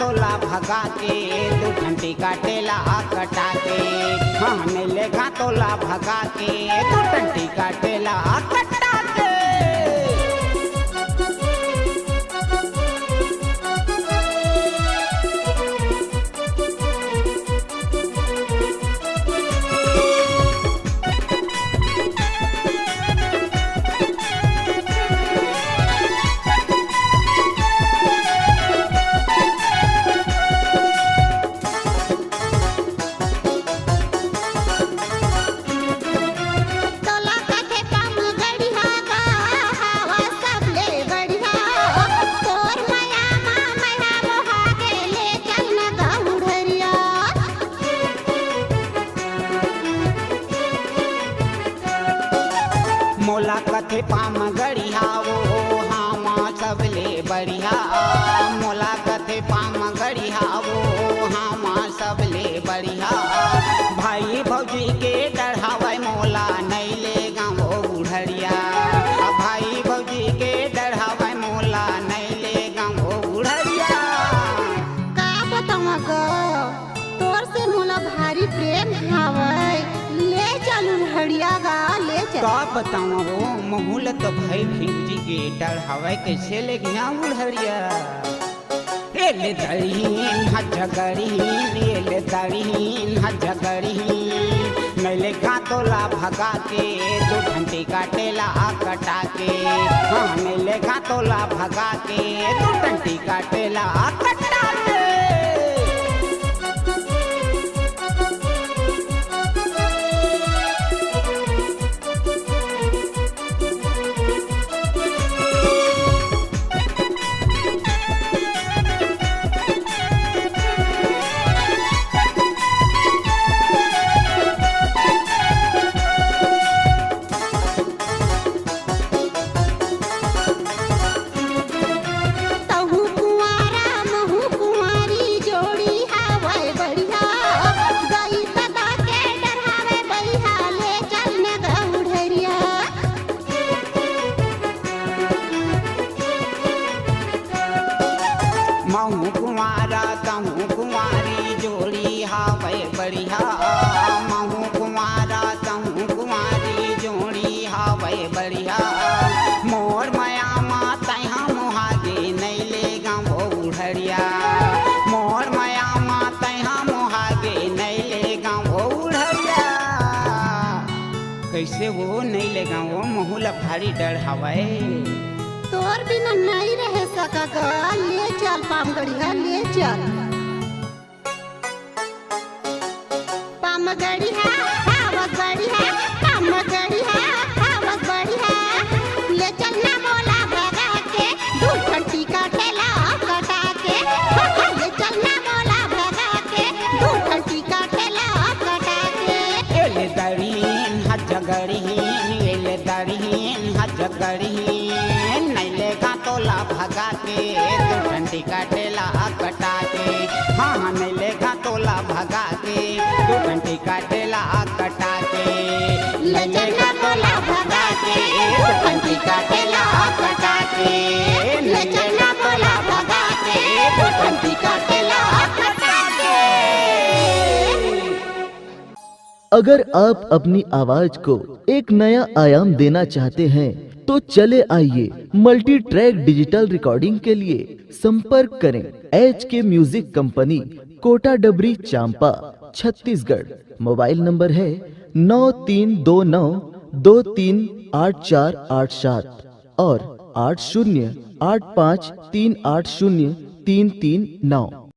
तोला भगा के, तू डंटी काटेला कटा के। हाँ मिलेगा तोला भगा के, तू डंटी काटेला कटा के। मोला कथे पाम गड़िया वो हामा सबले बढ़िया। मोला कथे पाम गड़िया वो हामा सबले बढ़िया। भाई भौजी के डढ़ावे मोला नहीं ले गाँव बुढ़िया। भाई भौजी के डढ़ावे मोला नहीं ले गाँव बुढ़िया। का बतावा गो तोर से मोला भारी प्रेम हावै, ले चलू हड़िया गा ले चल। का बताऊँ हो महूल तो भाई भीजी के डढ़ावे कैसे ले गया बुढ़िया। ले दड़ीन हजगड़ीन, ले दड़ीन हजगड़ीन। नैले का तोला भगा के, दो घंटे काटेला कटा के। हाँ नैले का तोला भगा के, दो घंटे काटेला कटा के। महू कुंवारा तहू कुंवारी जोड़ी हावे बढ़िया। महू कुंवारा तहू कुंवारी जोड़ी हावे बढ़िया। मोर माया माता मोहागे नहीं ले गाँव बुढ़िया। मोर माया माता मोहागे नहीं ले गाँव बुढ़िया। कैसे वो नहीं ले गाँव महूला भारी डर हवे। तोर बिना नहीं रह सका गा, ले चल पाम गड़िया ले चल। पाम गड़िया हवा गड़िया, पाम गड़िया हवा गड़िया। ले चल ना मोला भगा के, दू घंटी काटेला कटा के। ले चल ना मोला भगा के, दू घंटी काटेला कटा के। ले दड़ीन हजगड़ीन, ले दड़ीन हजगड़ीन। नैले का तोला भगा के, दो घंटी काटेला कटा के। हाँ नैले का तोला भगा के, दो घंटी काटेला कटा के। नैले का तोला भगा के, दो घंटी काटेला कटा के। नैले का तोला भगा के, दो घंटी काटेला कटा के। अगर आप अपनी आवाज को एक नया आयाम देना चाहते हैं तो चले आइए मल्टी ट्रैक डिजिटल रिकॉर्डिंग के लिए संपर्क करें HK म्यूजिक कंपनी, कोटा डबरी, चांपा, छत्तीसगढ़। मोबाइल नंबर है 9329238487 और 8085380339।